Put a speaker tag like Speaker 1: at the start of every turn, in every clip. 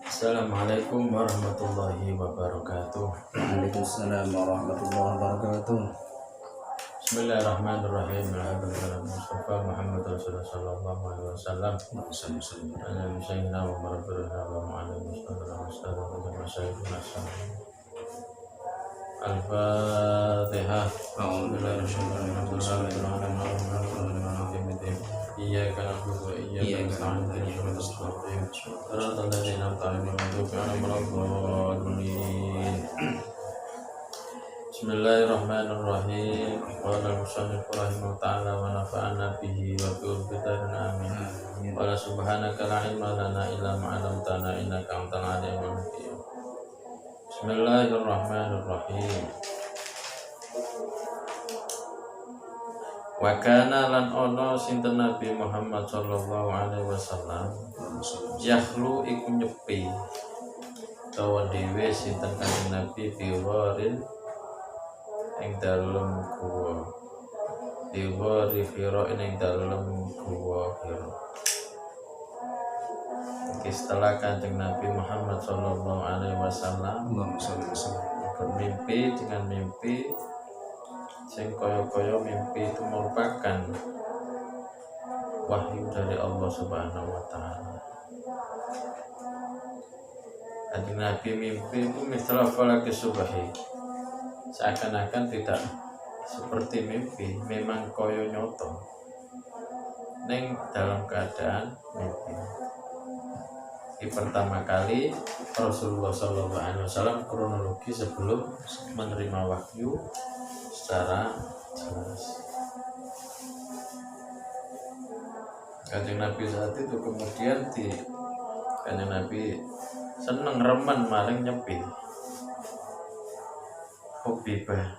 Speaker 1: Assalamualaikum warahmatullahi wabarakatuh.
Speaker 2: Waalaikumsalam warahmatullahi wabarakatuh.
Speaker 1: Bismillahirrahmanirrahim. Alhamdulillah Mustafa Muhammad Rasulullah sallallahu alaihi wasallam. Ala sayyidina wa rabbina wa ma'ala Mustafa wa sayyidina Al-Fatihah. Iyyaka na'budu wa iyyaka nasta'in ihdinas siratal ladzina an'amta 'alaihim ghairil maghdubi 'alaihim. Bismillahirrahmanirrahim. Qala al-musannif rahimahullah ta'ala wa nafa'ana bihi wa bi ulfitarin amin. Wa subhanaka la ilma lana illa ma 'allamtana innaka antal 'alimul hakim. Bismillahirrahmanirrahim. Wa kana lan ono sinten Nabi Muhammad sallallahu alaihi wasallam yakhlu iku nyepi utawa dhewe sinten Kanjeng Nabi biwarin ing dalem guwa diwari Hira ing dalem guwa Hira. Iki setelah Kanjeng Nabi Muhammad sallallahu alaihi wasallam bermimpi dengan mimpi sing kaya-kaya mimpi itu merupakan wahyu dari Allah Subhanahu wa taala. Kanjeng Nabi mimpi itu misal falaki subhi. Seakan-akan tidak seperti mimpi, memang kaya nyoto. Ning dalam keadaan mimpi. Di pertama kali Rasulullah SAW kronologi sebelum menerima wahyu secara jelas. Kanjeng Nabi saat itu kemudian Kanjeng Nabi seneng remen maling nyepi. Hubibah.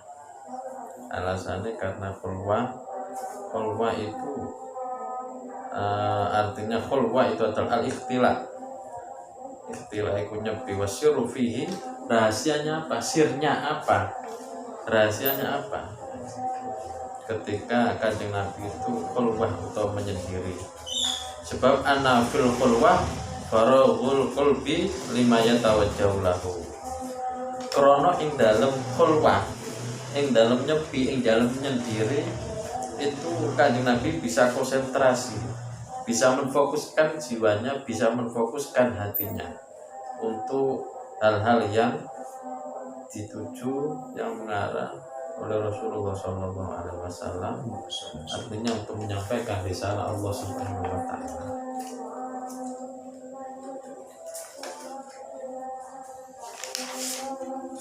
Speaker 1: Alasannya karena khulwa itu artinya khulwa itu adalah al-ikhtilah. Ikhtilah itu nyepi wasyuru fihi. Rahasianya apa? Sirnya apa? Rahasianya apa? Ketika Kanjeng Nabi itu khulwah atau menyendiri. Sebab ana fil khulwah faraghul qalbi lima yatawajjahu lahu. Krana ing dalem khulwah, ing dalem nyepi, ing dalem menyendiri itu Kanjeng Nabi bisa konsentrasi, bisa menfokuskan jiwanya, bisa menfokuskan hatinya untuk hal-hal yang dituju, yang mengarah oleh Rasulullah SAW, artinya untuk menyampaikan risalah Allah Subhanahu wa taala.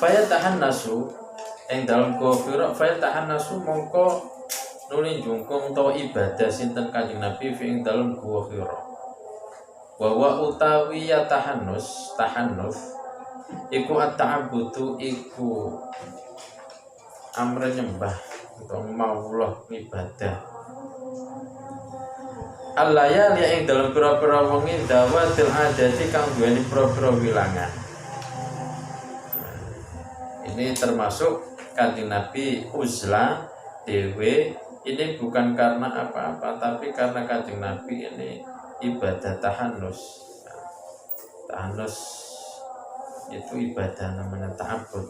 Speaker 1: Fayatahan nasu yang dalam gofiro fayatahan nasu mongko nuli jungkung to ibadah sinten Kanjeng Nabi ing dalam gofiro. Wa utawi ya tahannus iku at-ta'abbudu iku amre nyembah atau maullah ibadah. Allah ya ing dalam pira-pira wengi dawatil adati kang duweni pira-pira wilangan. Ini termasuk Kanjeng Nabi uzlah dewe, ini bukan karena apa-apa tapi karena Kanjeng Nabi ini ibadah tahannus. Tahannus itu ibadah namanya ta'abbud.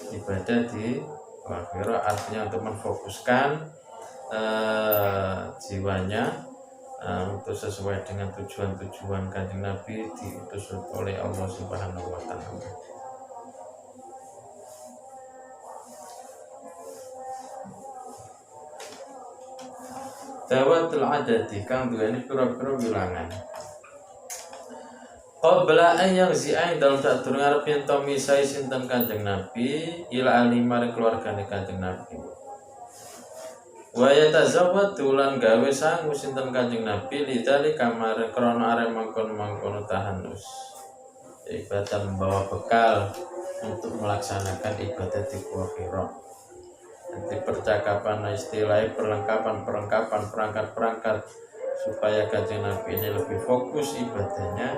Speaker 1: Ibadah di akhirah artinya untuk memfokuskan jiwanya untuk sesuai dengan tujuan-tujuan Kanjeng Nabi diutus oleh Allah Subhanahu wa taala. Dawatul adadi kang duweni pira-pira wilangan. Qabla an yaghzi'ain dalam sak durung arep yen to misai sinten Kanjeng Nabi ila alimar keluargane Kanjeng Nabi. Wa yatazawwadu lan gawe sangu sinten Kanjeng Nabi lidali kamar krana arep mangkon-mangkon tahannus. Ibadah membawa bekal untuk melaksanakan ibadah di Gua Hira. Nanti percakapan istilah perlengkapan perangkat supaya Kanjeng Nabi ini lebih fokus ibadahnya.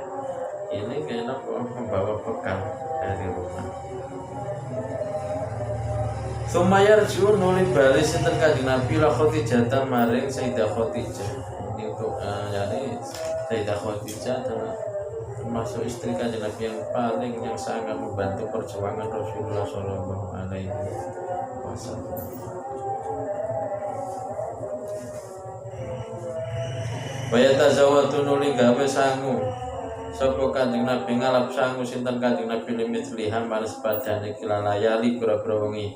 Speaker 1: Ini kayaknya membawa bekal dari rumah. Sumayar jur nuli bali sinten Kanjeng Nabi la Khadijah maring Sayyidah Khadijah. Ini untuk yakni Sayyidah Khadijah adalah termasuk istri kanjeng Nabi yang sangat membantu perjuangan Rasulullah Shallallahu Alaihi Wasallam. Wayatazawwatu nuli gawe sangu sapa kanjeng Nabi ngalap sangu sinten kanjeng Nabi limit liha manes padane kilalayali pira-pira wengi.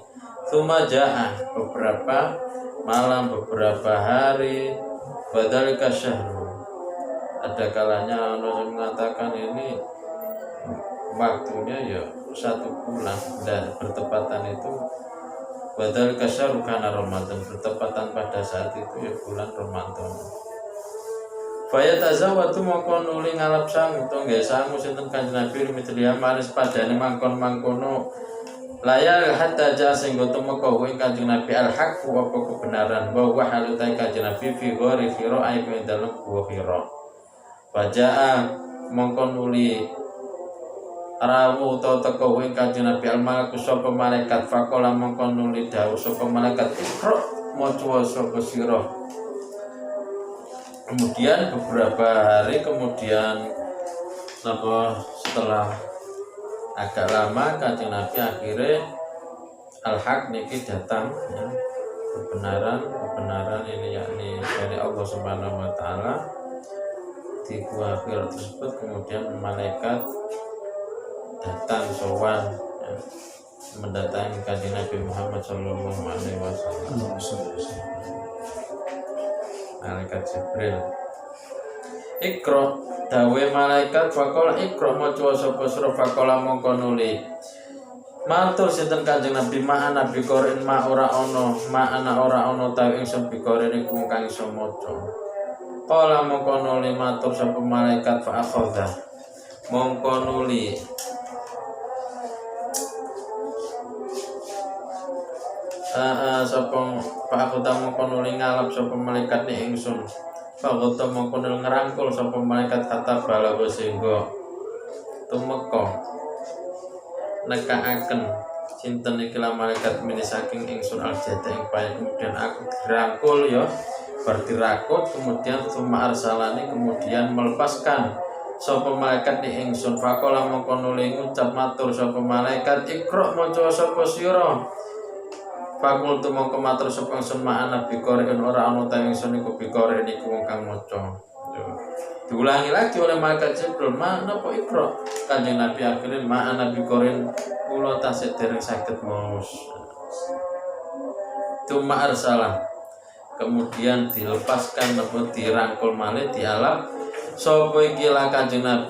Speaker 1: Sumajaah beberapa malam beberapa hari badalika syahru. Ada kalanya ono yang mengatakan ini waktunya ya 1 bulan dan bertepatan itu badalika syahru kana Ramadan, bertepatan pada saat itu ya bulan Ramadan. Faya tazawwatu mongko nuli ngalap sangu to nggih sangu sinten kanjeng Nabi mitliya manis padane mangkon-mangkono layar hatta ja sing temu kowe kanjeng Nabi al-haq apa kebenaran bahwa halutai kanjeng Nabi fi ghori khira aib ing dalem gua khira. Fajaa mongko nuli rawu to teko kowe kanjeng Nabi al-malaku sapa malaikat faqala mongko nuli dawuh sapa malaikat ikra maca sapa sira. Kemudian beberapa hari kemudian setelah agak lama kanjeng Nabi akhirnya al-haq niki datang ya. kebenaran ini yakni dari Allah Subhanahu wa taala di gua Hira tersebut. Kemudian malaikat datang sowan ya, mendatangi kanjeng Nabi Muhammad sallallahu alaihi wasallam. Malaikat Jibril Ikra dawe malaikat faqala ikra maca sapa sira faqala mongko nuli matur sinten kanjeng Nabi ma'ana bikorin ma ora ana ta ingsun bikorin iku kang iso maca. Qala mongko nuli matur sapa malaikat fa akhadha mongko nuli sapa Pak aku tamu nuli ngalap sapa malaikat ni ingsun. Pak aku tamu nuli ngerangkul sapa malaikat kata bala sehingga tumeka nekaaken sinten iki malaikat mini saking ingsun aljata ing pae. Kemudian aku dirangkul ya berdirakut kemudian summa arsalani kemudian melepaskan sapa malaikat ni ingsun. Faqala mongko nuli ngucap matur sapa malaikat ikra maca sapa sira. Fakultu mongko matur sapa ingsun ma'ana bikorin ora ana ta ingsun iku bikorin iku wong kang maca. Diulangi lagi oleh malaikat Jibril, "Mana po ikra?" Kanjeng Nabi akhirnya ma'ana bikorin kula tasih dereng saged maos. Tuma arsalah. Kemudian dilepaskan atau dirangkul malih dialap sapa iki la kanjeng Nabi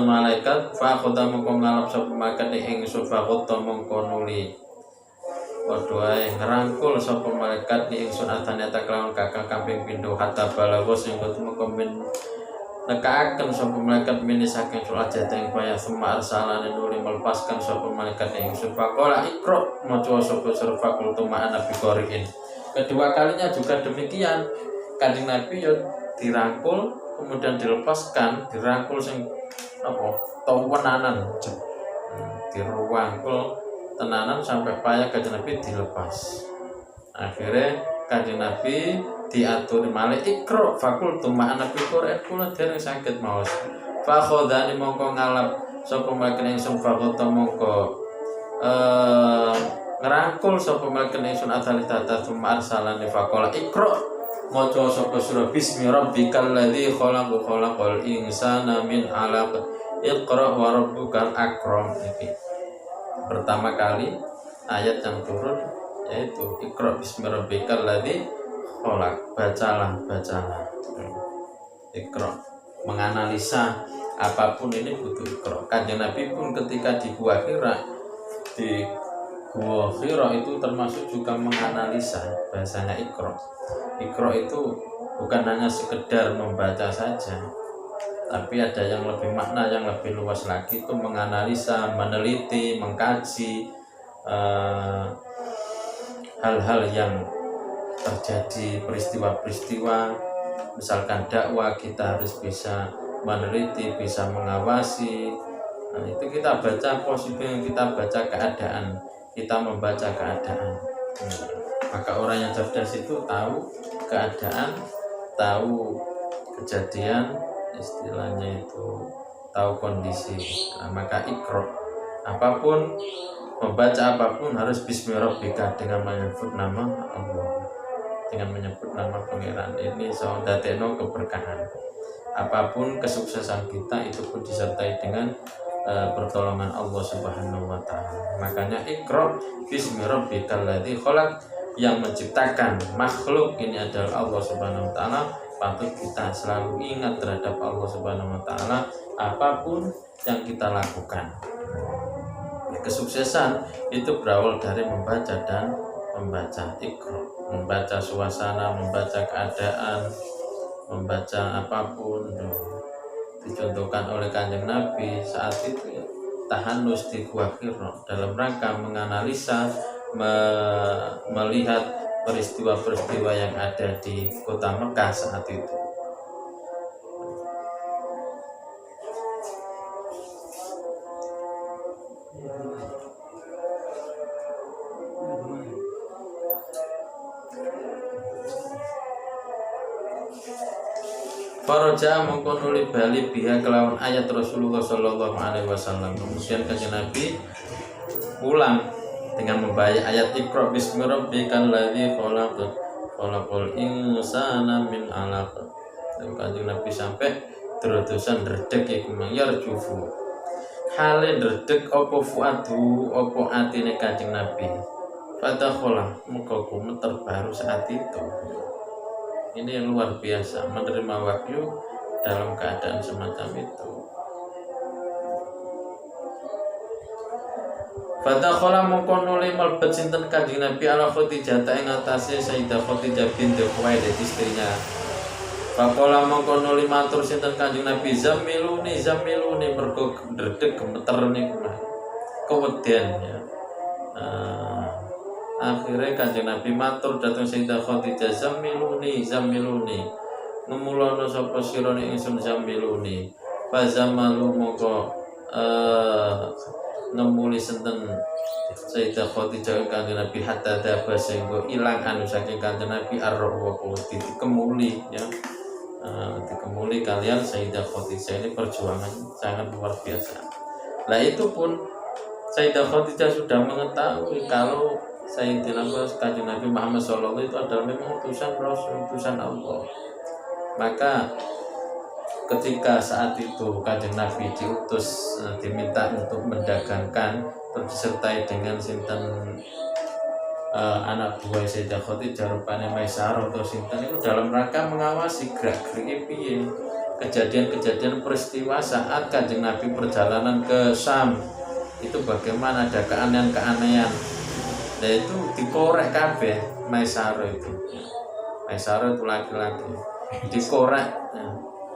Speaker 1: malaikat fa khota mongko ngalap sapa malaikat ing sofa khota mongko nuli padha ae ngrangkul sapa malaikat ni ingsun atane ta kelawan kakang kamping pindho hatta balago sing ketemu komen nekaaken sapa malaikat mini saking surat jateng paya sema arsalane nuli melepaskan sapa malaikat ni ingsun faqala ikra maca sapa sira fakultu ma'ana biqoriin. Kedua kalinya juga demikian, kanjeng Nabi yo dirangkul kemudian dilepaskan, dirangkul sing apa tawanan dirangkul tenanan sampai payah kanjeng Nabi dilepas. Akhirnya kanjeng Nabi diatur malih ikra fakultu ma'ana biqoriin kula dereng saged maos. Fa khodani mongko ngalap sapa maken ingsun fakultu mongko ngerangkul sapa maken ingsun atali tata summa arsalani faqala ikra maca sapa sura bismi rabbikal ladzi khalaqal insana min 'alaq iqra wa rabbukal akram. Iki pertama kali ayat yang turun yaitu ikra bismi rabbikal ladzi khalaq, bacalah ikra, menganalisa apapun ini butuh ikra. Kanjeng Nabi pun ketika di Gua Hira itu termasuk juga menganalisa bahasanya ikra. Ikra itu bukan hanya sekedar membaca saja, tapi ada yang lebih makna, yang lebih luas lagi, itu menganalisa, meneliti, mengkaji hal-hal yang terjadi, peristiwa-peristiwa. Misalkan dakwah, kita harus bisa meneliti, bisa mengawasi. Nah, itu kita baca positif, kita baca keadaan, kita membaca keadaan. Maka orang yang cerdas itu tahu keadaan, tahu kejadian, istilahnya itu tahu kondisi. Nah, maka ikro apapun, membaca apapun harus bismillahirrahmanirrahim dengan menyebut nama Allah, dengan menyebut nama Pangeran. Ini so dadekno keberkahan. Apapun kesuksesan kita itu pun disertai dengan pertolongan Allah Subhanahu wa taala. Makanya Iqra bismi rabbikal ladzi khalaq, yang menciptakan makhluk ini adalah Allah Subhanahu wa taala. Patut kita selalu ingat terhadap Allah Subhanahu wa taala apapun yang kita lakukan. Kesuksesan itu berawal dari membaca dan membaca. Iqra, membaca suasana, membaca keadaan, membaca apapun. Dicontohkan oleh Kanjeng Nabi saat itu ya, tahanus di Gua Hira dalam rangka menganalisa, melihat peristiwa-peristiwa yang ada di kota Mekah saat itu. Faraja mongko nuli bali biha kelawan ayat Rasulullah sallallahu alaihi wasallam. Kemudian Kanjeng Nabi pulang dengan membaca ayat Iqra bismi rabbikal ladzi khalaq khalaqal insana min 'alaq. Dan Kanjeng Nabi sampai terutusan redeg iku yarjufu. Hale redeg apa fuadu apa atine Kanjeng Nabi. Fadakhala muga gumeter baru saat itu. Ini yang luar biasa, menerima wahyu dalam keadaan semacam itu. Fatakhala mongko nuli mlebet sinten Kanjeng Nabi ala Khadijah ing atase Sayyidah Khadijah binti Khuwailid istrinya. Faqala mongko nuli matur sinten Kanjeng Nabi zamiluni mergo ndredeg gemeter niku. Keweden ya. Akhirnya Kanjeng Nabi matur datang Sayyidah Khadijah zamiluni ngemulono sapa sira ning ingsun zamiluni fazamalu moko ngemuli senten Sayyidah Khadijah Kanjeng Nabi hatta daba sehingga ilang anu saking Kanjeng Nabi arroh dikemuli ya. Dikemuli kalian Sayyidah Khadijah. Ini perjuangan sangat luar biasa. Nah itu pun Sayyidah Khadijah sudah mengetahui kalau Sayyidina Kanjeng Nabi Muhammad SAW itu adalah memang utusan Rasul, utusan Allah. Maka ketika saat itu Kanjeng Nabi diutus, diminta untuk mendagangkan, disertai dengan sinten anak buah Sayyidah Khadijah rupanya Maisarah atau sinten, itu dalam rangka mengawasi gerak-gerik piye kejadian-kejadian peristiwa saat Kanjeng Nabi perjalanan ke Syam. Itu bagaimana ada keanehan-keanehan. Nah itu dikorek kabeh Maisarah itu. Maisarah itu laki-laki. Dikorek.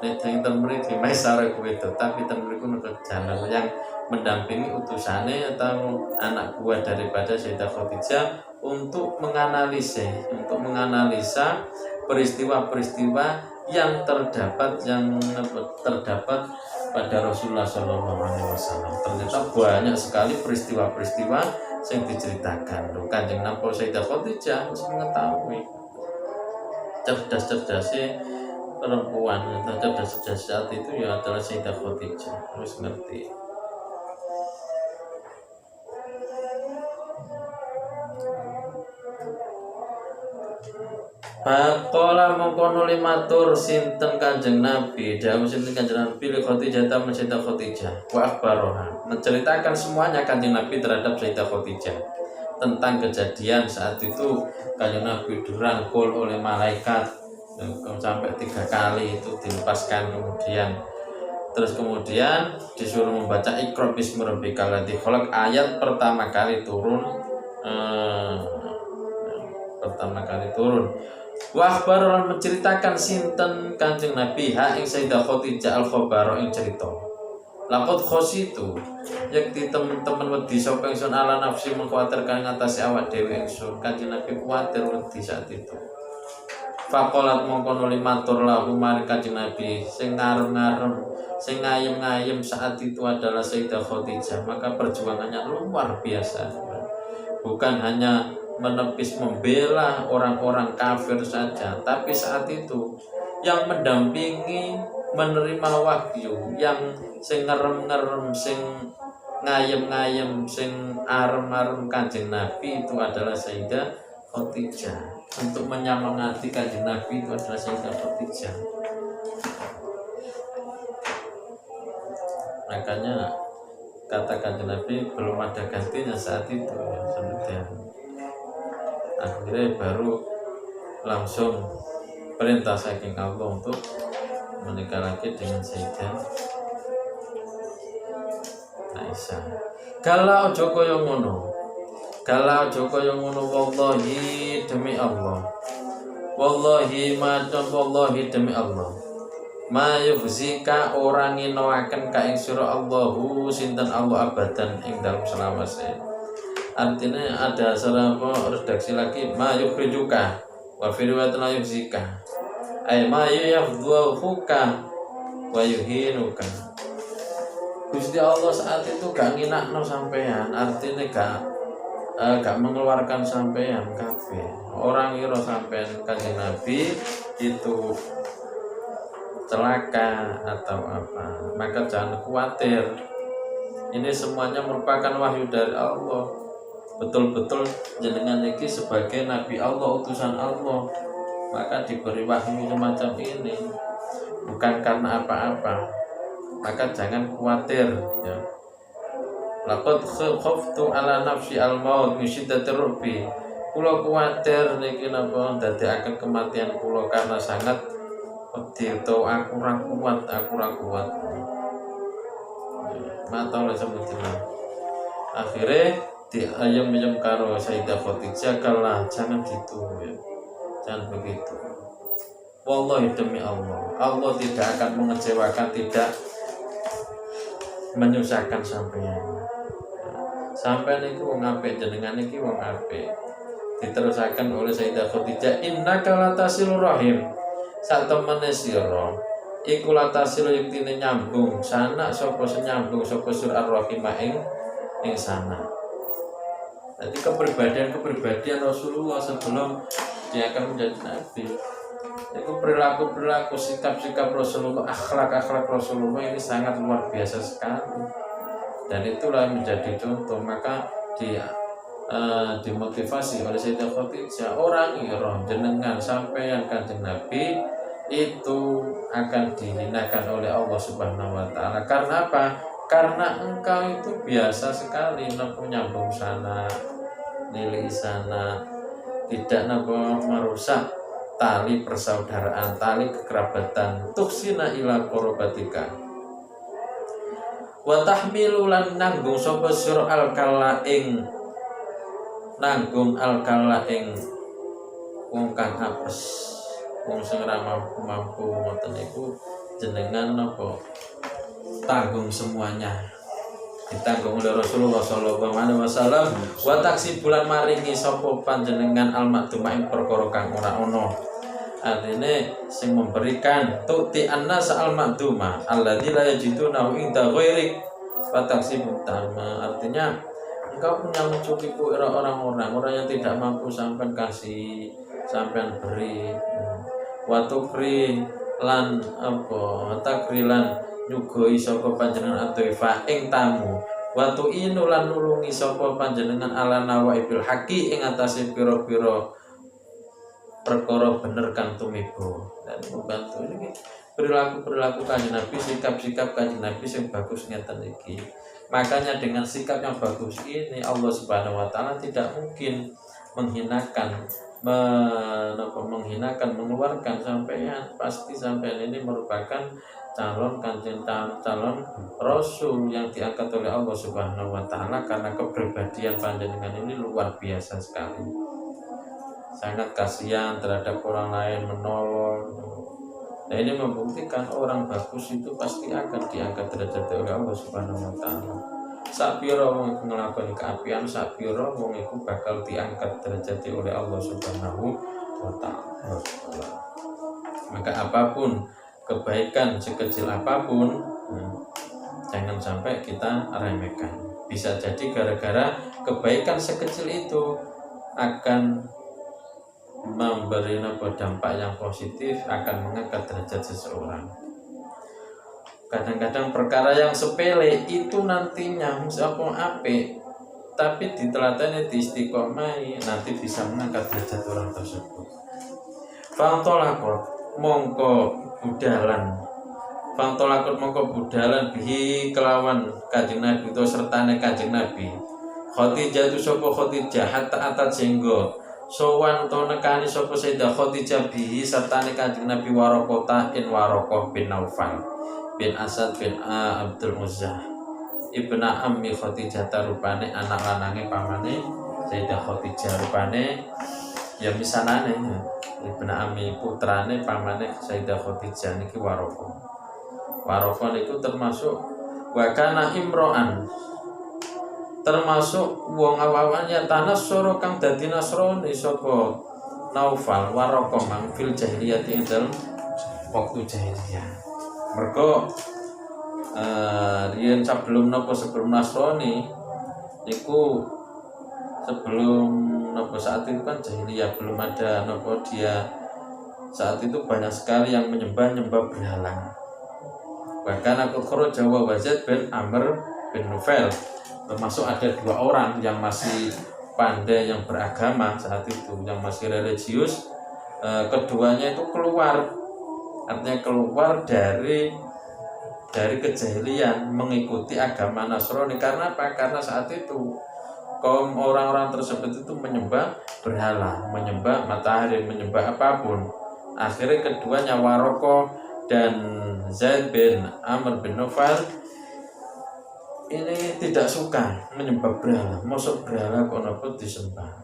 Speaker 1: Nek yang temriki Maisarah itu, tapi temriku jalan yang mendampingi utusannya atau anak buah daripada Sayyidah Khadijah untuk menganalisa peristiwa-peristiwa yang terdapat pada Rasulullah SAW. Ternyata banyak sekali peristiwa-peristiwa yang diceritakan. Kanjeng Nabi Sayyidah Khadijah mesti mengetahui. Cerdas-cerdasnya perempuan, cerdas-cerdas saat itu ya adalah Sayyidah Khadijah. Harus ngerti. Pakola mongko nuli matur sinten Kanjeng Nabi, dawuh sinten Kanjeng Nabi li Khadijah ta Sayyidah Khadijah wa akhbaroha, menceritakan semuanya Kanjeng Nabi terhadap Sayyidah Khadijah tentang kejadian saat itu. Kanjeng Nabi dirangkul oleh malaikat sampai 3 kali itu dilepaskan, kemudian disuruh membaca Iqra bismi rabbikal ladzi khalaq. Ayat pertama kali turun wa akhbaron menceritakan sinten Kanjeng Nabi ha ing Sayyidah Khadijah al khabaro ing cerita. Laqad khositu yakti teman-teman wedi sapa ingsun ala nafsi mengkhawatirkan ngatasi awak dhewe ingsun. Kanjeng Nabi kuwatir wedi saat itu. Faqalat mongko nuli matur lahu marang Kanjeng Nabi sing ngarem-ngarem, sing ngayem-ngayem saat itu adalah Sayyidah Khadijah. Maka perjuangannya luar biasa. Bukan hanya menepis membela orang-orang kafir saja, tapi saat itu yang mendampingi menerima wahyu yang sing ngerem-ngerem, sing ngayem-ngayem, sing arem-arem Kanjeng Nabi itu adalah Sayyidah Khadijah. Untuk menyemangati Kanjeng Nabi itu adalah Sayyidah Khadijah. Makanya kata Kanjeng Nabi belum ada gantinya saat itu ya, kemudian akhirnya baru langsung perintah saking Allah untuk menikah lagi dengan Sayyidah Aisyah. Kalau ojo kaya ngono, kalau ojo kaya ngono, wallahi demi Allah, wallahi macam wallahi demi Allah, ma yufzika orang nginoaken ka ing sira Allahu sinten Allah abadan ing dalem selawase. Artinya ada salah redaksi lagi, ma yukhrijuka wa fi riwayat la yufzika ay ma yafdhuka wa yuhinuka. Gusti Allah saat itu gak nginakno sampean, artinya gak mengeluarkan sampean kabeh. Orang ngira sampean Kanjeng Nabi itu celaka atau apa, maka jangan khawatir. Ini semuanya merupakan wahyu dari Allah. Betul-betul jenengan iki sebagai Nabi Allah, utusan Allah, maka diberi wahyu semacam ini bukan karena apa-apa. Maka jangan khawatir ya. Laqad khaftu ala nafsi al-maut min syiddatir rubi. Kula kuwatir niki napa dadekaken kematian kula karena sangat wedi to aku ra kuat. Mata oleh sebutlah. Akhirnya diayam-ayam karo Sayyidah Khadijah, kalah jangan gitu ya. Jangan begitu. Wallahi demi Allah, Allah tidak akan mengecewakan, tidak menyusahkan sampean. Sampean iki wong apik, jenengan iki wong apik. Diterusaken oleh Sayyidah Khadijah, innaka latasilur rahim. Sak temene sira iku latasilu yektine nyambung sana sapa nyambung sapa sur ar-rahim ing sana. Jadi kepribadian Rasulullah sebelum dia akan menjadi nabi, itu perilaku sikap Rasulullah, akhlak Rasulullah ini sangat luar biasa sekali, dan itulah menjadi contoh. Maka dia dimotivasi oleh Sayyidah Khadijah, orang iroh jenengan sampeyan Kanjeng Nabi itu akan dihinakan oleh Allah Subhanahu wa taala. Karena apa? Karena engkau itu biasa sekali nyambung sana, nilai sana, tidak merusak tali persaudaraan, tali kekerabatan. Tuksina ila qorobatika wa tahmilu lan nanggung sapa sira al-kala ing nanggung al-kala ing wong kang apes, wong sing ora mampu ngoten niku jenengan napa tanggung semuanya, ditanggung oleh Rasulullah sallallahu alaihi wasallam. Wa taksi bulan maringi sapa panjenengan al-makduma ing perkara kang ora ana. Artine sing memberikan tu'ti annas al-makduma alladzi la yajiduna inda ghairik. Wa taksi utama artinya engkau punya mencukupi orang-orang yang tidak mampu sampean kasih, sampean beri. Wa tukri lan apa takrilan nyugoi sapa panjenengan adhifa ing tamu, wa tu'inu lan nulungi sapa panjenengan ala nawaibil haqi ing atase pira-pira perkara bener kang tumibo, dan membantu. Ini perilaku Kanjeng Nabi, sikap Kanjeng Nabi yang bagus ngeten iki. Makanya dengan sikap yang bagus ini Allah Subhanahu wa taala tidak mungkin menghinakan, mengeluarkan sampean. Pasti sampean ini merupakan calon Rasul yang diangkat oleh Allah Subhanahu wa taala, karena kepribadian panjenengan ini luar biasa sekali. Sangat kasihan terhadap orang lain, menolong. Nah, ini membuktikan orang bagus itu pasti akan diangkat derajat oleh Allah Subhanahu wa taala. Sapira wong iku nglakoni kaapian, sapira wong iku bakal diangkat derajat oleh Allah Subhanahu wa taala. Maka apapun kebaikan sekecil apapun, jangan sampai kita remehkan. Bisa jadi gara-gara kebaikan sekecil itu akan memberi dampak yang positif, akan mengangkat derajat seseorang. Kadang-kadang perkara yang sepele itu nantinya apa apik, tapi diteladani diistiqomai nanti bisa mengangkat derajat orang tersebut. Fantolakot mongko budalan, fantolakot mongko budalan bihi kelawan Kanjeng Nabi itu sertane Kanjeng Nabi. Khadijah tu sapa Khadijah hatta atat sehingga sowan to nekani sapa Sayyidah Khadijah bihi sertane Kanjeng Nabi Waraqah in Waraqah bin Naufal bin Asad bin Abdul Muzzah ibna ammi Khadijah rupane anak lanange pamane Sayyidah Khadijah rupane ya misanane ibna ammi putrane pamane Sayyidah Khadijah niki Waraqah. Waraqah niku termasuk wakana imro'an, termasuk wong awawannya tanah soro kang dadi Nasrani sapa Naufal Waraqah mang fil jahiliyah ing dalem waktu jahiliyah. Mergo riyen sebelum Nasrani iku sebelum saat itu kan jahiliyah, belum ada dia saat itu banyak sekali yang menyembah berhala. Bahkan aku kharaja wa Wazid bin Amr bin Nufail, termasuk ada 2 orang yang masih pandai yang beragama saat itu, yang masih religius. Keduanya itu keluar, artinya keluar dari kejahilian mengikuti agama Nasrani. Karena apa? Karena saat itu kaum orang-orang tersebut itu menyembah berhala, menyembah matahari, menyembah apapun. Akhirnya keduanya Waraqah dan Zaid bin Amr bin Nufail ini tidak suka menyembah berhala, masuk berhala kok disembah.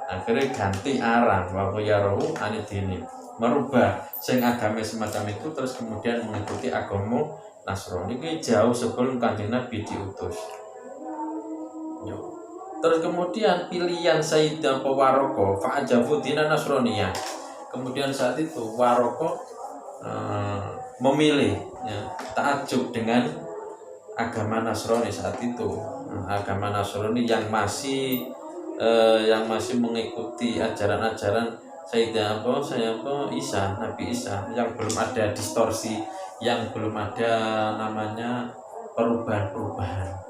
Speaker 1: Akhirnya ganti arah wa yarahu anidini, merubah sing agama semacam itu terus kemudian mengikuti agama Nasrani. Ini jauh sebelum Kanjeng Nabi diutus. Terus kemudian pilihan Sayyidah Waraqah fa'ajabu dina Nasroniyah. Kemudian saat itu Waraqah memilih takjub dengan agama Nasrani saat itu. Agama Nasrani yang masih mengikuti ajaran-ajaran Sayyidah Isa, Nabi Isa, yang belum ada distorsi, yang belum ada namanya perubahan-perubahan.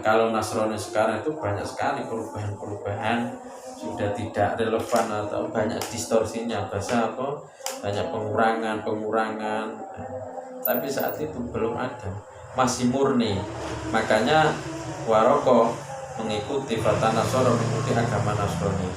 Speaker 1: Kalau Nasrani sekarang itu banyak sekali perubahan-perubahan, sudah tidak relevan atau banyak distorsinya, banyak pengurangan. Tapi saat itu belum ada, masih murni. Makanya Waraqah mengikuti Fatan Nasoro, mengikuti agama Nasrani.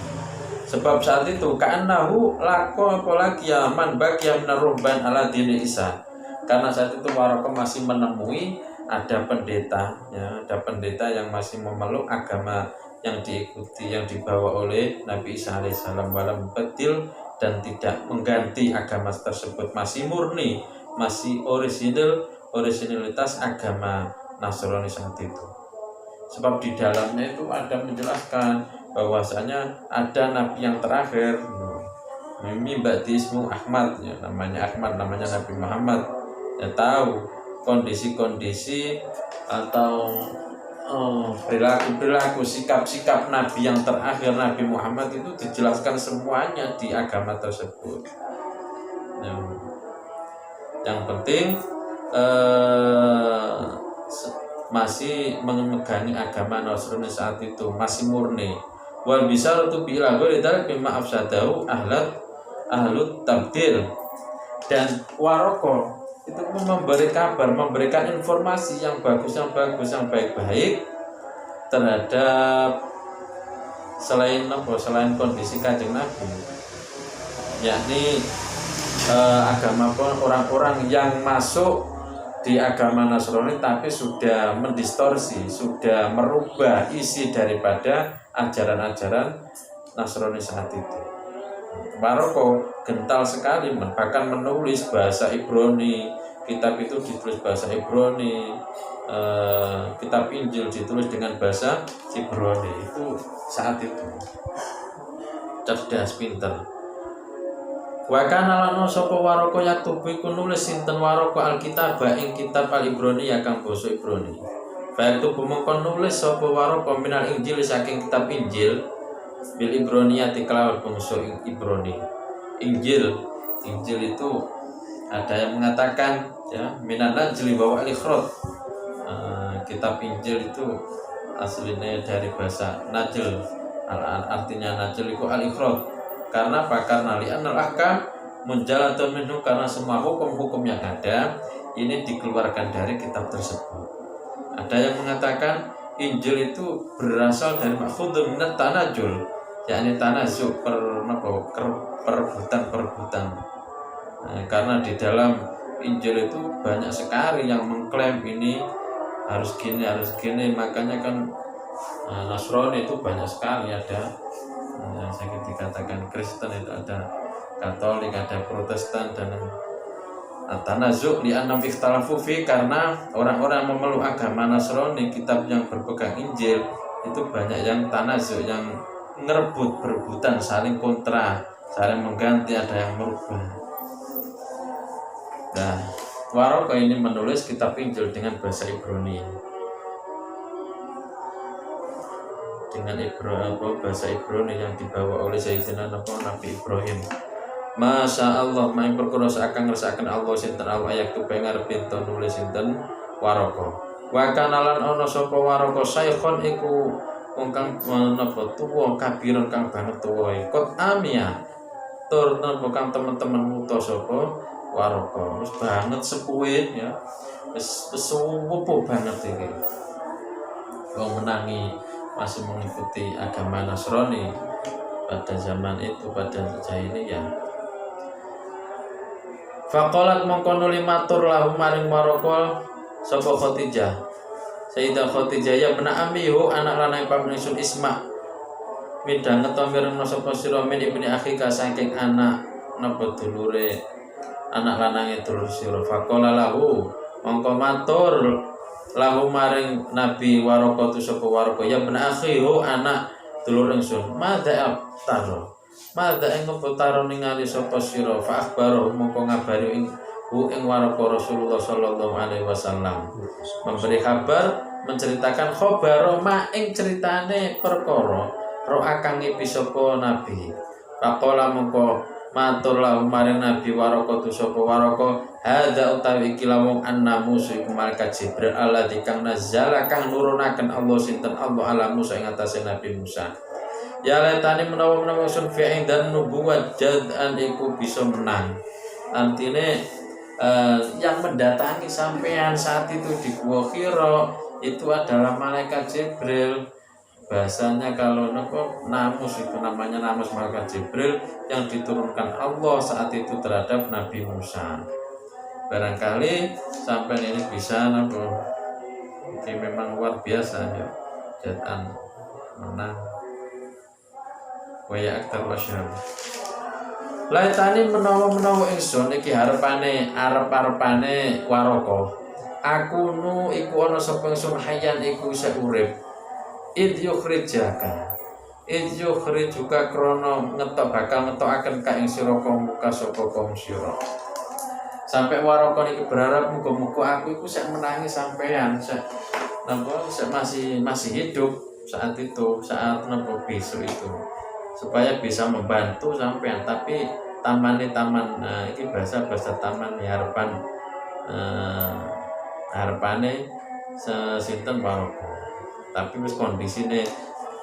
Speaker 1: Sebab saat itu ka'annahu lako apalagi man baqiya minar ruhban ala dini Isa. Karena saat itu Waraqah masih menemui ada pendeta yang masih memeluk agama yang diikuti, yang dibawa oleh Nabi Isa alaihissalam, walam betil, dan tidak mengganti agama tersebut, masih murni, masih originalitas agama Nasrani saat itu. Sebab di dalamnya itu ada menjelaskan bahwasanya ada nabi yang terakhir, Mimbatismu Ahmad, namanya Ahmad, namanya Nabi Muhammad. Ya, tahu kondisi-kondisi atau perilaku, sikap-sikap Nabi yang terakhir, Nabi Muhammad, itu dijelaskan semuanya di agama tersebut. Yang penting masih memegangi agama Nasrani saat itu, masih murni. Wal bisa untuk bila dari bima afsadahu ahlut tabdil. Dan Waraqah itu memberi kabar, memberikan informasi yang bagus, yang baik-baik terhadap selain kondisi Kanjeng Nabi, yakni agama orang-orang yang masuk di agama Nasrani tapi sudah mendistorsi, sudah merubah isi daripada ajaran-ajaran Nasrani saat itu. Waraqah gental sekali, bahkan menulis bahasa Ibrani, kitab itu ditulis bahasa Ibrani, kitab Injil ditulis dengan bahasa Ibrani. Itu saat itu cerdas, pinter. Wa kana lana sapa Waraqah yaktubu iku nulis sinten Waraqah alkitab ing kitab al-Ibrani kang basa Ibrani. Fa yaktubu mongkon nulis sapa Waraqah minal Injil saking kitab Injil bil Ibroniyati kelawan bangsa Ibrani. Injil itu ada yang mengatakan ya minan najli wa al-ikhraj. Kitab Injil itu aslinya dari bahasa najl, artinya najl itu al-ikhraj. Karena apa? Karena li'anal ahkam munjalatun minhu, karena semua hukum-hukum yang ada ini dikeluarkan dari kitab tersebut. Ada yang mengatakan Injil itu berasal dari makhudun minat tanajul, yakni tanazuk, perebutan. Karena di dalam Injil itu banyak sekali yang mengklaim ini harus gini, makanya kan Nasrani itu banyak sekali ada, saya dikatakan Kristen itu ada Katolik, ada Protestan, dan tanazuk li annam ikhtalafu fi, karena orang-orang memeluk agama Nasrani, kitab yang berpegang Injil itu banyak yang tanazuk, yang berebutan, saling kontra, saling mengganti, ada yang merubah. Nah, Waraqah ini menulis kitab Injil dengan bahasa Ibrani, bahasa Ibrani yang dibawa oleh Sayyidina Nabi Ibrahim. Masya Allah, main perkara akan ngersakaken Allah sinten Allah ayat tu pengarep pintu nulis sinten Waraqah. Wa kana lan ana sapa Waraqah saykhon iku wong kang menapa tuwa kabiran kang banget tuwa. Kot amia tur napa kang teman-teman muta sapa Waraqah. Wis banget sepuhe ya. Wis sepuh banget iki. Wong menangi masih mengikuti agama Nasrani pada zaman itu, pada jahiliyah. Faqalat mongko nuli matur lahum maring Waraqah sapa Khadijah. Sayyidah Khadijah ya bena amihu anak lanang pamingsun Isma. Midhanget to mirengno sapa sira min ibni akhika saking anak napa dulure anak lanange dulur sira. Faqala lahu mongko matur lahu maring Nabi Waraqah tu sapa Waraqah ya bena akhihu anak dulur ingsun. Madza taro Mada ing ngeputaro ningali sapa sira fa akhbaro mongko ngabari ing Waraqah Rasulullah sallallahu alaihi wasallam, memberi kabar, menceritakan khabaro ma ing ceritane perkara ro akang ngipi sapa nabi. Faqala mongko matur lahu maring Nabi Waraqah tu sapa Waraqah hadza utawi iki lawong annamus iku malaikat Jibril alladzi kang nazzala kang nurunaken Allah sinten Allah ala Musa ing atase Nabi Musa. Ya letani menawa sun fi'in dan nubuwat jad'an iku bisa menang. Artinya yang mendatangi sampean saat itu di Gua Hira itu adalah malaikat Jibril. Bahasanya kalau namus itu namanya namus malaikat Jibril yang diturunkan Allah saat itu terhadap Nabi Musa. Barangkali sampean ini bisa ini memang luar biasa ya, jad'an menang. Waya aktar wasyam laitani menawa ingsun iki arep-arepane Waraqah aku nu iku ana sapa ingsun hayyan iku isa urip id yukhrijuka krana bakal ngetokaken ka ing sira kaum muka sapa kaum sira. Sampai Waraqah iki berharap muga-muga aku iku sik menangi sampean sik masih hidup saat itu, saat besok itu, supaya bisa membantu sampean. Tapi taman ini bahasa taman harapane sinten Waraqah. Tapi wis kondisine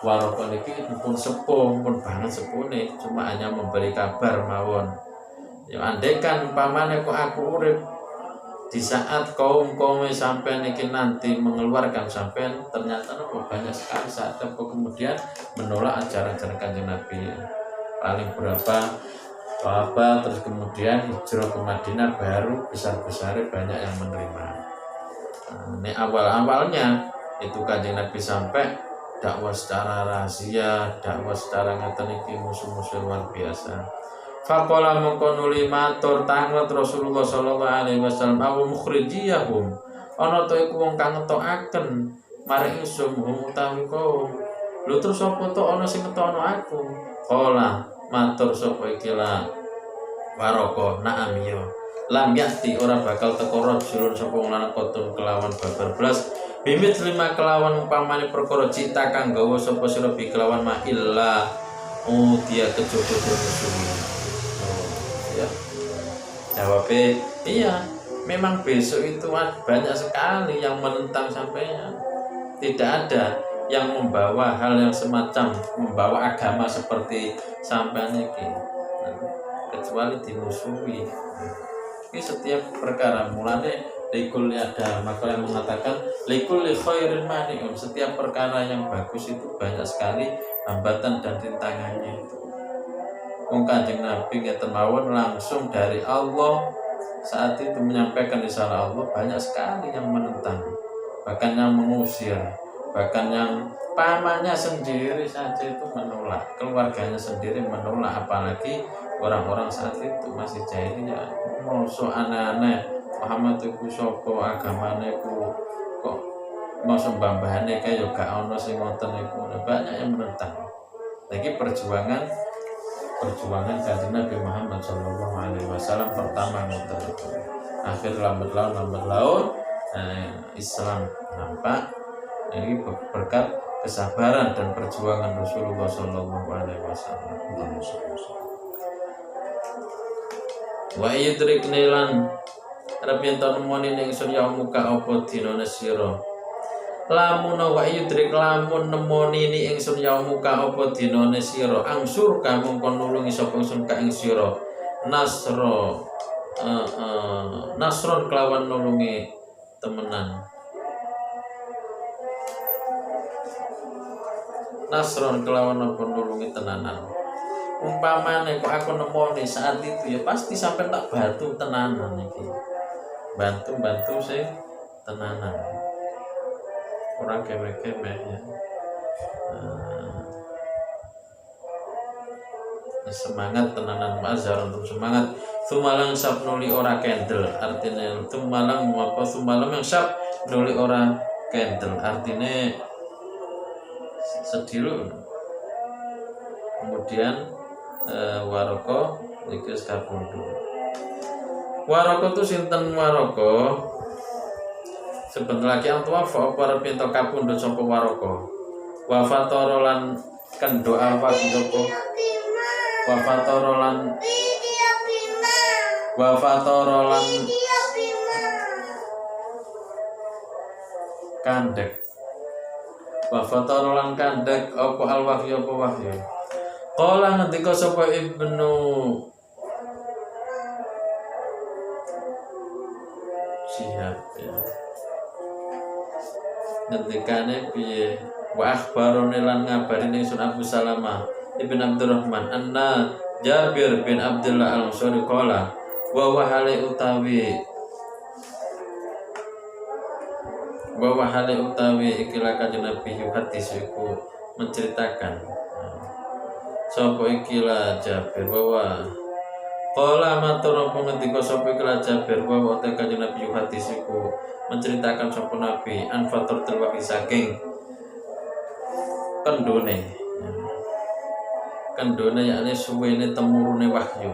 Speaker 1: Waraqah iki pun sepuh, pun banget sepuhne, cuma hanya memberi kabar mawon. Ya andaikan umpamane kok aku urip di saat kaum sampean iki nanti mengeluarkan sampean, ternyata banyak sekali saat kemudian menolak ajaran-ajaran Kanjeng Nabi. Paling berapa terus kemudian hijrah ke Madinah, baru besar-besarnya banyak yang menerima. Ini awal-awalnya itu Kanjeng Nabi sampai dakwah secara rahasia, dakwah secara ngeten iki musuh-musuh luar biasa. Faqala mongko nuli matur tanget Rasulullah sallallahu alaihi wasallam awu mukhrijiyahum ana to iku wong kang ngetokaken maring ingsun utawi kaum. Lho terus apa to ana sing ngetono aku? Qala matur sapa iki la Waraqah na'am ya. Lam yati ora bakal teko rajulun sapa wong lanang kotun kelawan babar blas bimit 5 kelawan umpamane perkara cita kang gawa sapa sira bi kelawan ma illa dia kejaba musuh. Ya. Jawabnya iya, memang besok itu banyak sekali yang menentang sampaian. Tidak ada yang membawa hal yang semacam membawa agama seperti sampean iki, kecuali dimusuhi. Ini setiap perkara mulane likul ada maka yang mengatakan likul li khairin mani'un, setiap perkara yang bagus itu banyak sekali hambatan dan rintangannya itu. Kanjeng Nabi ngeten mawon langsung dari Allah saat itu menyampaikan risalah Allah, banyak sekali yang menentang, bahkan yang mengusir, bahkan yang pamannya sendiri saja itu menolak, keluarganya sendiri menolak, apalagi orang-orang saat itu masih jahiliyah. Mosok aneh-aneh Muhammad iku sapa, agamane ku kok mosok mbah-mbahane kae yo gak ono sing ngoten iku. Banyak yang menentang. Lagi perjuangan Kanjeng Nabi Muhammad Shallallahu Alaihi Wasallam pertama ngoten itu. Akhir lambat laun Islam nampak. Ini berkat kesabaran dan perjuangan Rasulullah Shallallahu Alaihi Wasallam. Wa yudrikni lan arep yen to nemoni ning ingsun ya muka apa dinane sira. Lamun wa yudrik lamun nemoni ni ingsun ya muka apa dinane sira, angsur kamu kon nulungi sapa ingsun ka ing sira. Nasron kelawan nulungi temenan. Nasron kelawan apa nulungi tenanan. Umpamane kok aku nemoni saat itu ya pasti sampai tak bantu tenanan iki. Bantu sing tenanan. Orang keme-keme ya. Semangat tenanan mazhar untuk semangat. Tumalang sab nuli ora kendel, artinya tumalang yang sab nuli ora kendel, artinya sedilu. Kemudian waroko iki kabundut. Waroko tu sinten waroko? Sebentar lagi ang tuwafa para pinto kabundut sapa waroko. Wafatorolan kendo awak sapa. Wafatorolan kandek. Wafatorolan kandek apa al-wahyu apa wahyu. Qala ngendika sapa Ibnu Syihab ya. Ngendikane piye? Wa akhbarone lan ngabarin ingsun Abu Salamah Ibn Abdurrahman anna Jabir bin Abdullah al-Ansari qala wa wahale utawi ikilah kanjeng Nabi hadis iku menceritakan sapa ikilah Jabir wa qala matur apa ngendika sapa ikilah Jabir wa kanjeng Nabi hadis iku menceritakan sapa Nabi an fatratul wahyi saking kendone yakni suwene temurune wahyu.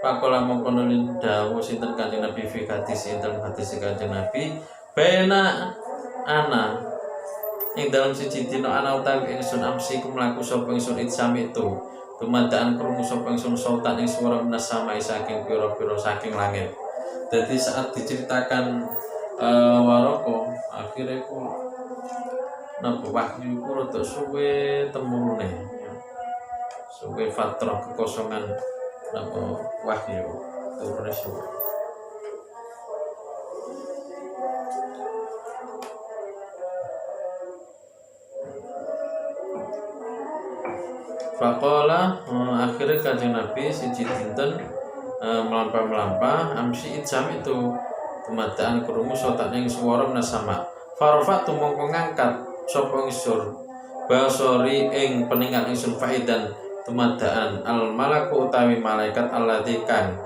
Speaker 1: Pakola mongko nuli dawuh sinten kanjeng Nabi fi hadis sinten hadis kanjeng Nabi bena ana ing dalam siji dina ana utawi ingsun amsi kumlaku sapa ingsun itsami itu dumadaan krungu sapa ingsun sautan ing swara minas samai saking pira-pira saking langit. Jadi saat diceritakan waroko akhirnya ku napa wahyu ku rada suwe temurune suwe fatrah kekosongan napa wahyu turune suwe. Faqala akhirnya kanjeng Nabi siji dinten melampah amsi ijam itu tumadaan krungu sotak ning swara nasama farfa tumangka ngangkat sapa ingsun basori ing peninggal ingsun faidan tumadaan al malaku utawi malaikat allati kang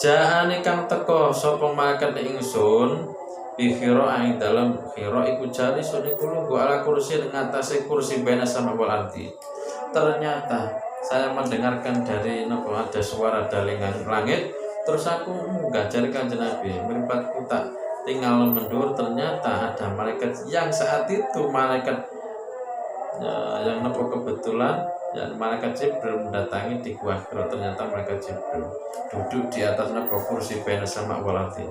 Speaker 1: jaane kang teka sapa malaikat ingsun bi khira ing dalam khira iku jali sun iku lungguh ala kursi ing atase kursi bena sama wal ardi. Ternyata saya mendengarkan dari ada suara dari langit, terus aku munggah jari kanjeng Nabi, meripatku tak tinggal mendur, ternyata ada malaikat yang saat itu malaikat yang kebetulan malaikat Jibril mendatangi di gua Hira. Ternyata malaikat Jibril duduk di atas kursi bena sama walati.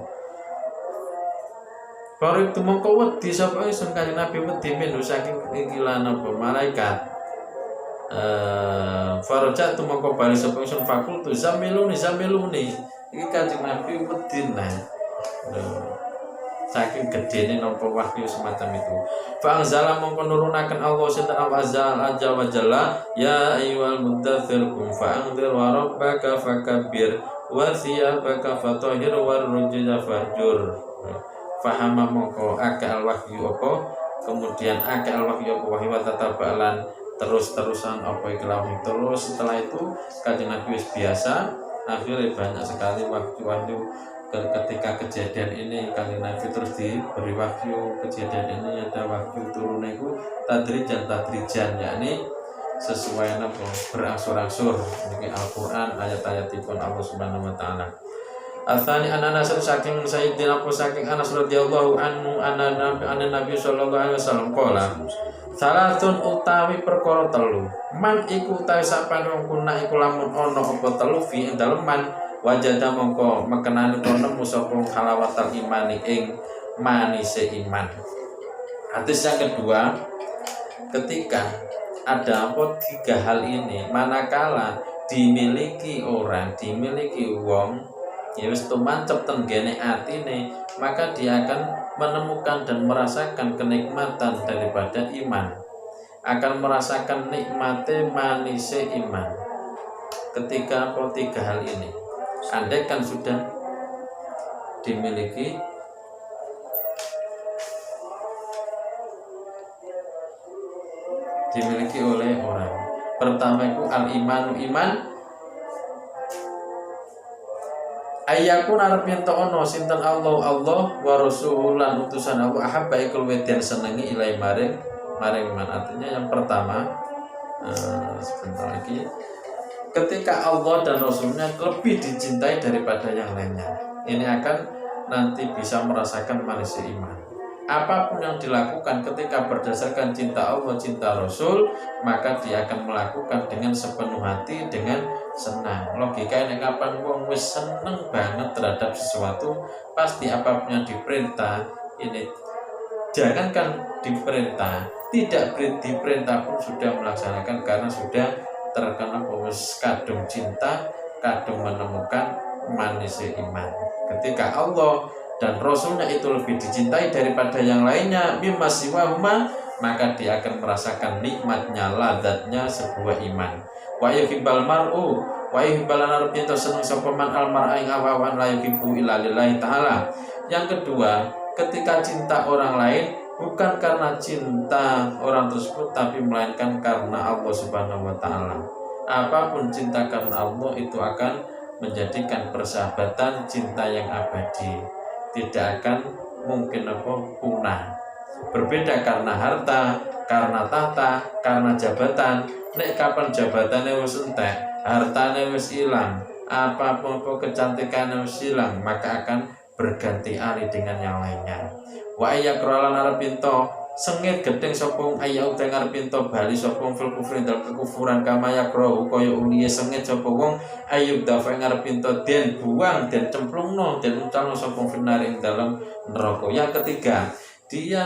Speaker 1: Farid tu mongko wedi sapa ingsun Kanjeng Nabi wedi minhu saking ikilan apa malaikat. Farajat tu mongko bali sapa ingsun fakultu zamiluni. Iki Kanjeng Nabi wedi nah. Saking gedene napa wahyu semacam itu. Fa anzala mongko nurunaken Allah sinten azza wa jalla ya ayyuhal muddatsir qum fa'anzir wa rabbaka fakabbir wa thiyabaka fatahhir war rujza fahjur. Fahama mongko akal wahyu apa kemudian akal wahyu apa wahyu tatabalan terus-terusan apa ikhlas terus. Setelah itu Kanjeng Nabi biasa akhirnya banyak sekali wahyu ketika kejadian ini Kanjeng Nabi terus diberi wahyu. Kejadian ini ada wahyu turunnya itu tadrijan yakni sesuai apa berangsur-angsur ini Al-Quran ayat-ayatipun Allah Subhanahu wa taala. Atsani Anas saking Sayyidina Abu saking Anas radhiyallahu anhu anna Nabi sallallahu alaihi wasallam qala salatun utawi perkara telu man iku utawi sapane wong kuna iku lamun ana apa telu fi ing dalem man wajada mongko mekenani kono sapa halawatal imani ing manise iman. Hadis yang kedua, ketika ada apa tiga hal ini manakala dimiliki orang, dimiliki wong ya wis tumancep tenggene atine, maka dia akan menemukan dan merasakan kenikmatan daripada iman, akan merasakan nikmate manise iman. Ketika apa tiga hal ini andai kan sudah dimiliki oleh orang. Pertama itu al-imanu iman ayyakun arep yen ono sinten Allah wa rasulan utusan Allah ahabba ikul weden senengi ilai maring iman. Artinya yang pertama sebentar lagi ketika Allah dan Rasulnya lebih dicintai daripada yang lainnya, ini akan nanti bisa merasakan manis iman. Apapun yang dilakukan ketika berdasarkan cinta Allah, cinta Rasul, maka dia akan melakukan dengan sepenuh hati, dengan senang. Logika ini kapan wong wis seneng banget terhadap sesuatu, pasti apapun yang diperintah ini, jangankan diperintah, tidak diperintah pun sudah melaksanakan karena sudah terkena wis kadung cinta, kadung menemukan manis iman. Ketika Allah dan Rasulnya itu lebih dicintai daripada yang lainnya mimma siwahuma, maka dia akan merasakan nikmatnya, ladatnya sebuah iman. Wa yuhibbal mar'u wa yuhibbal anarab yang seneng sapa man al mar'a ing awawan la yuhibbu illa lillahi ta'ala. Yang kedua, ketika cinta orang lain bukan karena cinta orang tersebut tapi melainkan karena Allah Subhanahu wa taala. Apapun cinta karena Allah itu akan menjadikan persahabatan cinta yang abadi, tidak akan mungkin punah. Berbeda karena harta, karena tahta, karena jabatan. Nek kapan jabatannya wis entek, hartane wis ilang, apapun kecantikannya wis ilang, maka akan berganti alih dengan yang lainnya. Wa ayyakralan arepinto sengit gedeng sapa ayya utang arepinto bali sapa fil kufri dal kekufuran kama yakro kaya uliye sengit sapa wong ayub dafa arepinto den buang den cemplungno den uncalno sapa finare ing dalam neraka. Yang ketiga, dia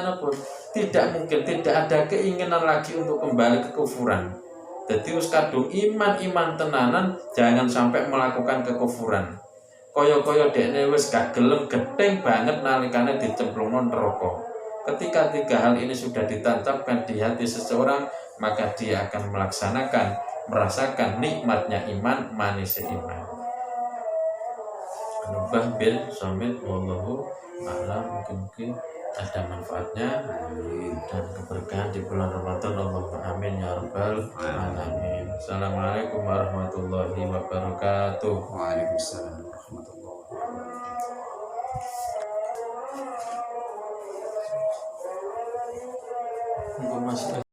Speaker 1: tidak mungkin, tidak ada keinginan lagi untuk kembali ke kufuran. Jadi wis kadung iman tenanan, jangan sampai melakukan kekufuran. Kaya-kaya dekne wis gak gelem gedeng banget nalikane dicemplungno neraka. Ketika tiga hal ini sudah ditancapkan di hati seseorang, maka dia akan merasakan nikmatnya iman, manisnya iman. Nubah bin Somit wallahu a'lam, mungkin ada manfaatnya dan keberkahan di bulan Ramadan. Allahumma amin ya rabbal alamin. Assalamualaikum warahmatullahi wabarakatuh.
Speaker 2: Waalaikumsalam warahmatullahi wabarakatuh.